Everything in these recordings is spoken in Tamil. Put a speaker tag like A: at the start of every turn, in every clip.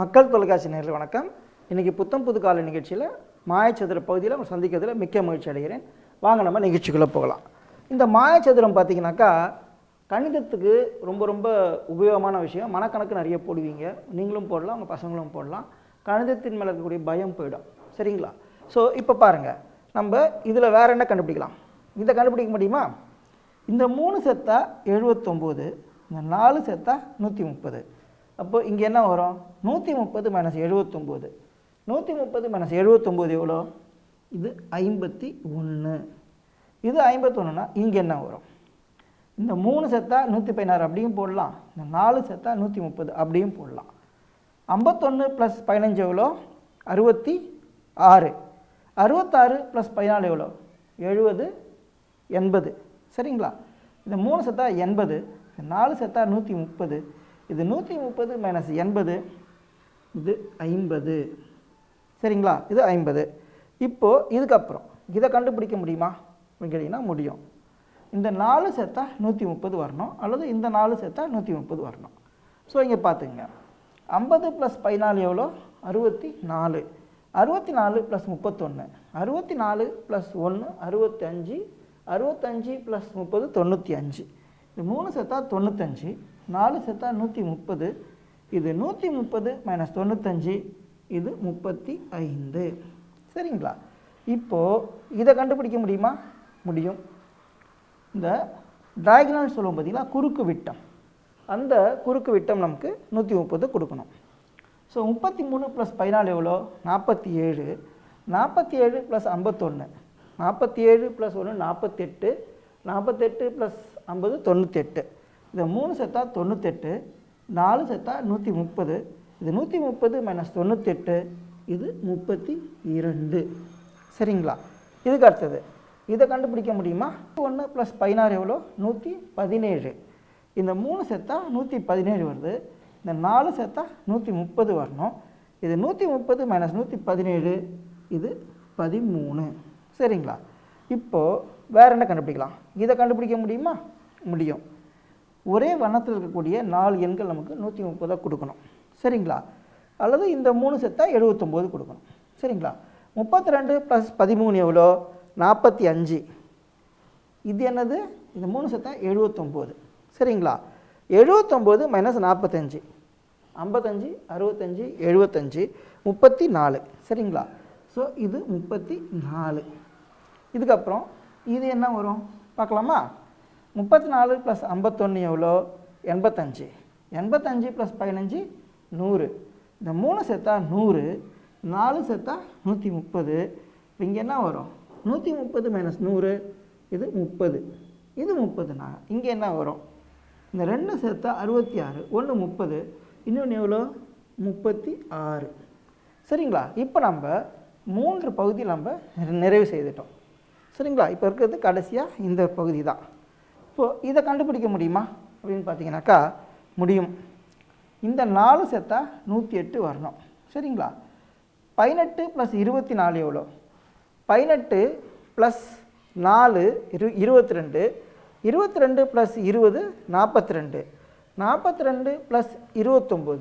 A: மக்கள் தொலைக்காட்சி நேயர்களே வணக்கம். இன்றைக்கி புத்தம் புது கால நிகழ்ச்சியில் மாயச்சதுர பகுதியில் நம்ம சந்திக்கிறதுல மிக்க மகிழ்ச்சி அடைகிறேன். வாங்க நம்ம நிகழ்ச்சிக்குள்ளே போகலாம். இந்த மாயச்சதுரம் பார்த்திங்கனாக்கா கணிதத்துக்கு ரொம்ப ரொம்ப உபயோகமான விஷயம். மனக்கணக்கு நிறைய போடுவீங்க, நீங்களும் போடலாம், உங்கள் பசங்களும் போடலாம். கணிதத்தின் மேலே இருக்கக்கூடிய பயம் போயிடும். சரிங்களா? ஸோ இப்போ பாருங்கள், நம்ம இதில் வேறு என்ன கண்டுபிடிக்கலாம்? இதை கண்டுபிடிக்க முடியுமா? இந்த 3 சேர்த்தா 79, இந்த 4 சேர்த்தா 130. அப்போ இங்கே என்ன வரும்? 130 - 79. 130 - 79 எவ்வளோ? இது 51. இது 51னா இங்கே என்ன வரும்? இந்த 3 சேர்த்தா 116 அப்படியும் போடலாம், இந்த 4 சேர்த்தா 130 அப்படியும் போடலாம். 51 + 15 எவ்வளோ? 66. 66 + 14 எவ்வளோ? 70, 80. சரிங்களா? இந்த 3 சேர்த்தா 80, இந்த 4 சேர்த்தா 130. இது 130 - 80, இது 50. சரிங்களா? இது 50. இப்போது இதுக்கப்புறம் இதை கண்டுபிடிக்க முடியுமா அப்படின்னு கேட்டிங்கன்னா முடியும். இந்த 4 சேர்த்தா 130 வரணும், அல்லது இந்த 4 சேர்த்தா 130 வரணும். ஸோ இங்கே பார்த்துங்க, 50 + 14 எவ்வளோ? 64. 64 + 31, 64 + 1 65, 65 + 30 95. இது 3 சேர்த்தா 95, 4 சேர்த்தா 130. இது 130 - 95, இது 35. சரிங்களா? இப்போது இதை கண்டுபிடிக்க முடியுமா? முடியும். இந்த டயகனல் சொல்லுவோம் பார்த்தீங்களா, குறுக்கு விட்டம். அந்த குறுக்கு விட்டம் நமக்கு 130 கொடுக்கணும். ஸோ 33 + 14 எவ்வளோ? 47. 47 + 51, 47 + 1 48, 48 + 50 98. இந்த 3 சேர்த்தா 98, 4 சேர்த்தா 130. இது 130 - 98, இது 32. சரிங்களா? இதுக்கு அடுத்தது இதை கண்டுபிடிக்க முடியுமா? 1 + 16 எவ்வளோ? 117. இந்த 3 சேர்த்தா 117 வருது, இந்த 4 சேர்த்தா 130 வரணும். இது 130 - 117, இது 13. சரிங்களா? இப்போது வேறு என்ன கண்டுபிடிக்கலாம்? இதை கண்டுபிடிக்க முடியுமா? முடியும். ஒரே வண்ணத்தில் இருக்கக்கூடிய 4 எண்கள் நமக்கு 130 கொடுக்கணும். சரிங்களா? அல்லது இந்த 3 சேர்த்தா 79 கொடுக்கணும். சரிங்களா? 32 + 13 எவ்வளோ? 45. இது என்னது? இந்த 3 சேர்த்தா 79. சரிங்களா? 79 - 45, 55, 65, 75, 34. சரிங்களா? ஸோ இது 34. இதுக்கப்புறம் இது என்ன வரும் பார்க்கலாமா? 34 + 51 எவ்வளோ? 85. 85 + 15 100. இந்த 3 சேர்த்தா 100, 4 சேர்த்தா 130. இங்கே என்ன வரும்? 130 - 100, இது 30. இது 30னா இங்கே என்ன வரும்? இந்த 2 சேர்த்தா 66, 1 30, இன்னொன்று எவ்வளோ? 36. சரிங்களா? இப்போ நம்ம 3 பகுதியில் நம்ம நிறைவு செய்துட்டோம். சரிங்களா? இப்போ இருக்கிறது கடைசியாக இந்த பகுதி தான். இப்போது இதை கண்டுபிடிக்க முடியுமா அப்படின்னு பார்த்தீங்கன்னாக்கா முடியும். இந்த 4 சேர்த்தா 108 வரணும். சரிங்களா? 18 + 24 எவ்வளோ? 18 + 4 22, 22 + 20 42, 42 + 29,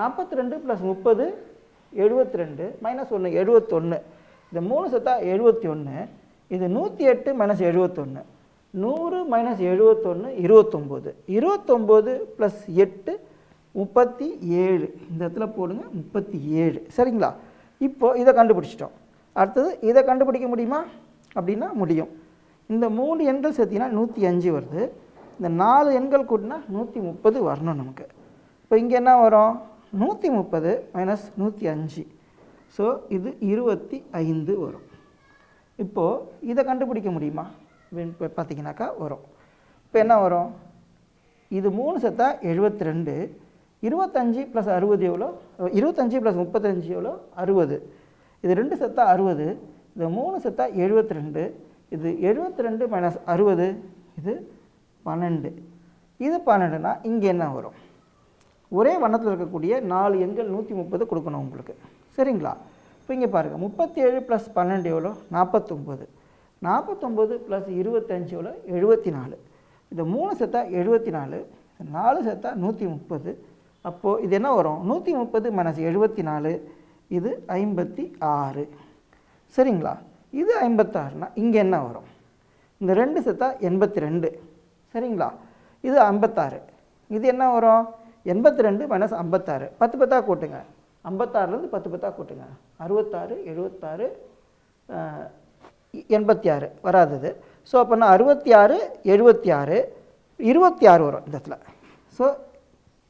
A: 42 + 30 72, -1 71. இந்த 3 சேர்த்தா 71. இது 108 - 71, 100 - 71 29, 29 + 8 37. இந்த இடத்துல போடுங்க 37. சரிங்களா? இப்போது இதை கண்டுபிடிச்சிட்டோம். அடுத்தது இதை கண்டுபிடிக்க முடியுமா அப்படின்னா முடியும். இந்த 3 எண்கள் சேர்த்திங்கன்னா 105 வருது. இந்த 4 எண்கள் கூட்டினா 130 வரணும் நமக்கு. இப்போ இங்கே என்ன வரும்? 130 - 105. ஸோ இது 25 வரும். இப்போது இதை கண்டுபிடிக்க முடியுமா அப்படின்னு பார்த்தீங்கன்னாக்கா வரும். இப்போ என்ன வரும்? இது 3 சேர்த்தா 72, 25 + 60 எவ்வளோ? 25 + 35 எவ்வளோ? 60. இது 2 சேர்த்தா 60, இது 3 சேர்த்தா 72. இது 72 - 60, இது 12. இது 12னா இங்கே என்ன வரும்? ஒரே வண்ணத்தில் இருக்கக்கூடிய 4 எண்கள் 130 கொடுக்கணும் உங்களுக்கு. சரிங்களா? இப்போ இங்கே பாருங்கள், 37 + 12 எவ்வளோ? 49. 49 + 25 எவ்வளோ? 74. இந்த 3 சேர்த்தா 74, 4 சேர்த்தா 130, அப்போது இது என்ன வரும் 130 மைனஸ் 74 இது 56 சரிங்களா. இது 56னா இங்கே என்ன வரும் இந்த 2 சேர்த்தா 82 சரிங்களா. இது 56 இது என்ன வரும் 82 மைனஸ் 56 10 10 கூட்டுங்க 56லேருந்து 10 10 கூட்டுங்க 66 76 86 வராதது. ஸோ அப்போனா 66 76 26 வரும் இந்த இடத்துல. ஸோ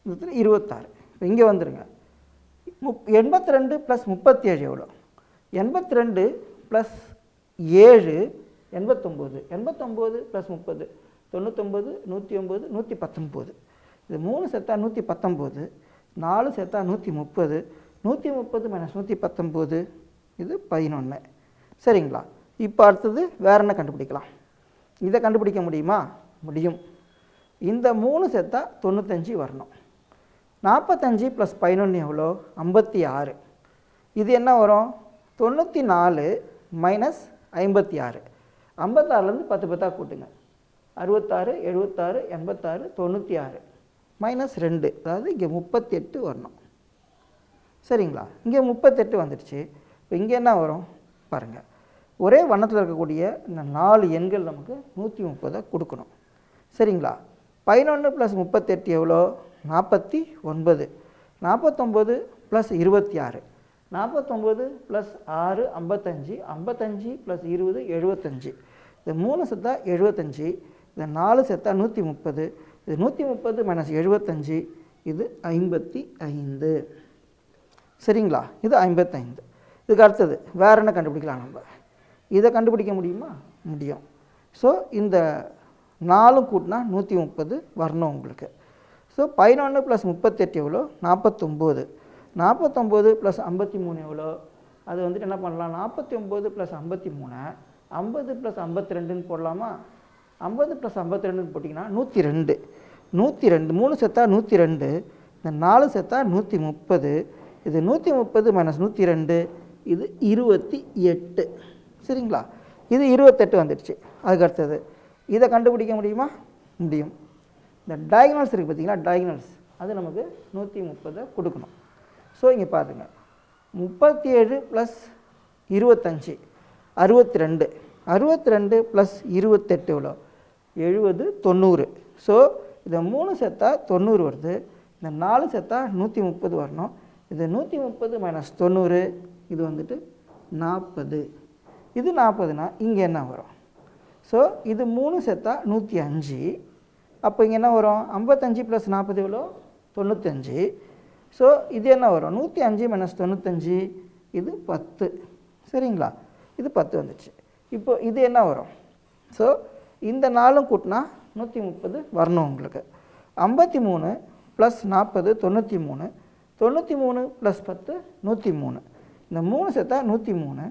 A: இந்த இடத்துல 26 இப்போ இங்கே வந்துடுங்க 82 ப்ளஸ் 37 எவ்வளோ 82 ப்ளஸ் 7 89 89 ப்ளஸ் 30 99 109 119 இது 3 சேர்த்தா 119 4 சேர்த்தா 130 130 மைனஸ் 119 இது 11 சரிங்களா. இப்போ அடுத்தது வேறு என்ன கண்டுபிடிக்கலாம் இதை கண்டுபிடிக்க முடியுமா முடியும். இந்த 3 சேர்த்தா 95 வரணும் 45 ப்ளஸ் 11 எவ்வளோ 56 இது என்ன வரும் 94 மைனஸ் 56 56லேருந்து 10 10 கூட்டுங்க 66 76 86 96 மைனஸ் 2 அதாவது இங்கே 38 வரணும் சரிங்களா. இங்கே 38 வந்துடுச்சு. இப்போ இங்கே என்ன வரும் பாருங்கள் ஒரே வண்ணத்தில் இருக்கக்கூடிய இந்த 4 எண்கள் நமக்கு 130 கொடுக்கணும் சரிங்களா. 11 ப்ளஸ் 38 எவ்வளோ 49 49 ப்ளஸ் 26 49 ப்ளஸ் 6 55 55 ப்ளஸ் 20 75 இது 3 சேர்த்தா 75 இது 4 சேர்த்தா 130 இது 130 மைனஸ் 75 இது 55 சரிங்களா. இது 55. இதுக்கு அடுத்தது வேறு என்ன கண்டுபிடிக்கலாம் நம்ம இதை கண்டுபிடிக்க முடியுமா முடியும். ஸோ இந்த 4 கூட்டினா 130 வரணும் உங்களுக்கு. ஸோ 11 ப்ளஸ் 38 எவ்வளோ 49 49 ப்ளஸ் 53 எவ்வளோ அது வந்துட்டு என்ன பண்ணலாம் 49 ப்ளஸ் 53 50 ப்ளஸ் 52ன்னு போடலாமா 50 ப்ளஸ் 52ன்னு போட்டிங்கன்னா 102 102 3 சேர்த்தா 102 இந்த 4 சேர்த்தா 130 இது 130 மைனஸ் 102 இது 28 சரிங்களா. இது 28 வந்துடுச்சு. அதுக்கு அடுத்தது இதை கண்டுபிடிக்க முடியுமா முடியும். இந்த டயகனல்ஸ் இருக்குது பார்த்தீங்களா டயகனல்ஸ் அது நமக்கு 130 கொடுக்கணும். ஸோ இங்கே பாருங்க 37 ப்ளஸ் 25 62 62 ப்ளஸ் 28 எவ்வளோ 70 90. ஸோ இதை 3 சேர்த்தா 90 வருது இந்த 4 சேர்த்தா 130 வரணும். இது 130 மைனஸ் 90 இது வந்துட்டு 40 இது 40னா இங்கே என்ன வரும் ஸோ இது 3 சேர்த்தா 105 அப்போ இங்கே என்ன வரும் 55 ப்ளஸ் 40 எவ்வளோ 95. ஸோ இது என்ன வரும் 105 மைனஸ் 95 இது 10 சரிங்களா. இது 10 வந்துடுச்சு. இப்போ இது என்ன வரும் ஸோ இந்த 4 கூட்டினா 130 வரணும் உங்களுக்கு. 53 ப்ளஸ் 40 93 93 ப்ளஸ் 10 103 இந்த 3 சேர்த்தா 103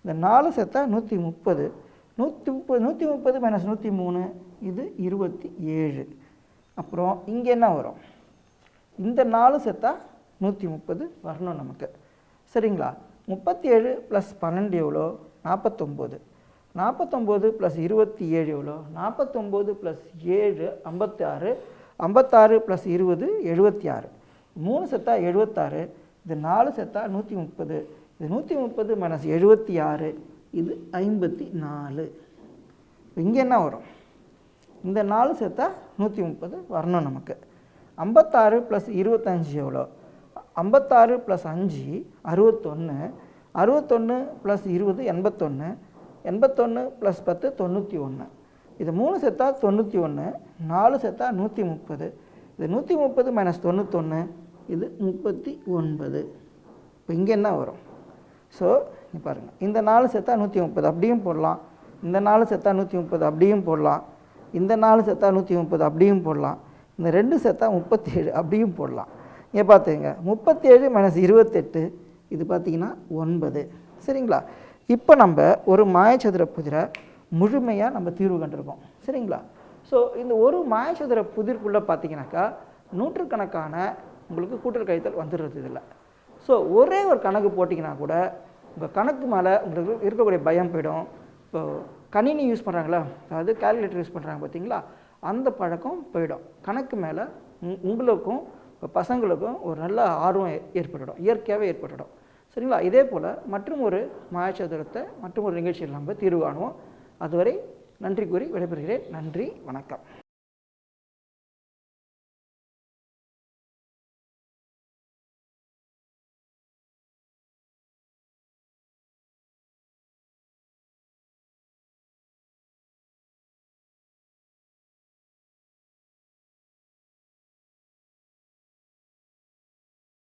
A: இந்த 4 சேர்த்தா 130 130 மைனஸ் 103 இது 27. அப்புறம் இங்கே என்ன வரும் இந்த 4 சேர்த்தா 130 வரணும் நமக்கு சரிங்களா. 37 ப்ளஸ் 12 எவ்வளோ 49 49 ப்ளஸ் 27 எவ்வளோ 49 ப்ளஸ் 7 56 56 ப்ளஸ் 20 76 3 சேர்த்தா 76 இது 4 சேர்த்தா 130 இது 130 மைனஸ் 76 இது 54. இங்கே என்ன வரும் இந்த 4 சேர்த்தா 130 வரணும் நமக்கு. 56 ப்ளஸ் 25 எவ்வளோ 56 ப்ளஸ் 5 61 61 ப்ளஸ் 20 81 81 ப்ளஸ் 10 91 இது 3 சேர்த்தா 91 4 சேர்த்தா 130 இது 130 மைனஸ் 91 இது 39. இப்போ இங்கே என்ன வரும் ஸோ இங்கே பாருங்கள் இந்த 4 சேர்த்தா 130 அப்படியும் போடலாம் இந்த 4 சேர்த்தா 130 அப்படியும் போடலாம் இந்த 4 சேர்த்தா 130 அப்படியும் போடலாம் இந்த 2 சேர்த்தா 37 அப்படியும் போடலாம். இங்கே பார்த்துங்க 37 மைனஸ் 28 இது பார்த்திங்கன்னா 9 சரிங்களா. இப்போ நம்ம ஒரு மாயச்சதுர புதிரை முழுமையாக நம்ம தீர்வு கண்டிருக்கோம் சரிங்களா. ஸோ இந்த ஒரு மாயச்சதுர புதிர்க்குள்ளே பார்த்தீங்கன்னாக்கா நூற்றுக்கணக்கான உங்களுக்கு கூட்டல் கழித்தல் வந்துடுறது இதில். ஸோ ஒரே ஒரு கணக்கு போட்டிங்கன்னா கூட உங்கள் கணக்கு மேலே உங்களுக்கு இருக்கக்கூடிய பயம் போயிடும். இப்போ கணினி யூஸ் பண்ணுறாங்களா அதாவது கால்குலேட்டர் யூஸ் பண்ணுறாங்க பார்த்தீங்களா அந்த பழக்கம் போயிடும். கணக்கு மேலே உங்களுக்கும் இப்போ பசங்களுக்கும் ஒரு நல்ல ஆர்வம் ஏற்பட்டுடும், இயற்கையாகவே ஏற்பட்டுடும். சரிங்களா? இதே போல் மற்றும் ஒரு மாயச்சதுரத்தை மற்றும் ஒரு நிகழ்ச்சியில் நம்ம தீர்வு காணுவோம். அதுவரை நன்றி கூறி விடைபெறுகிறேன். நன்றி, வணக்கம்.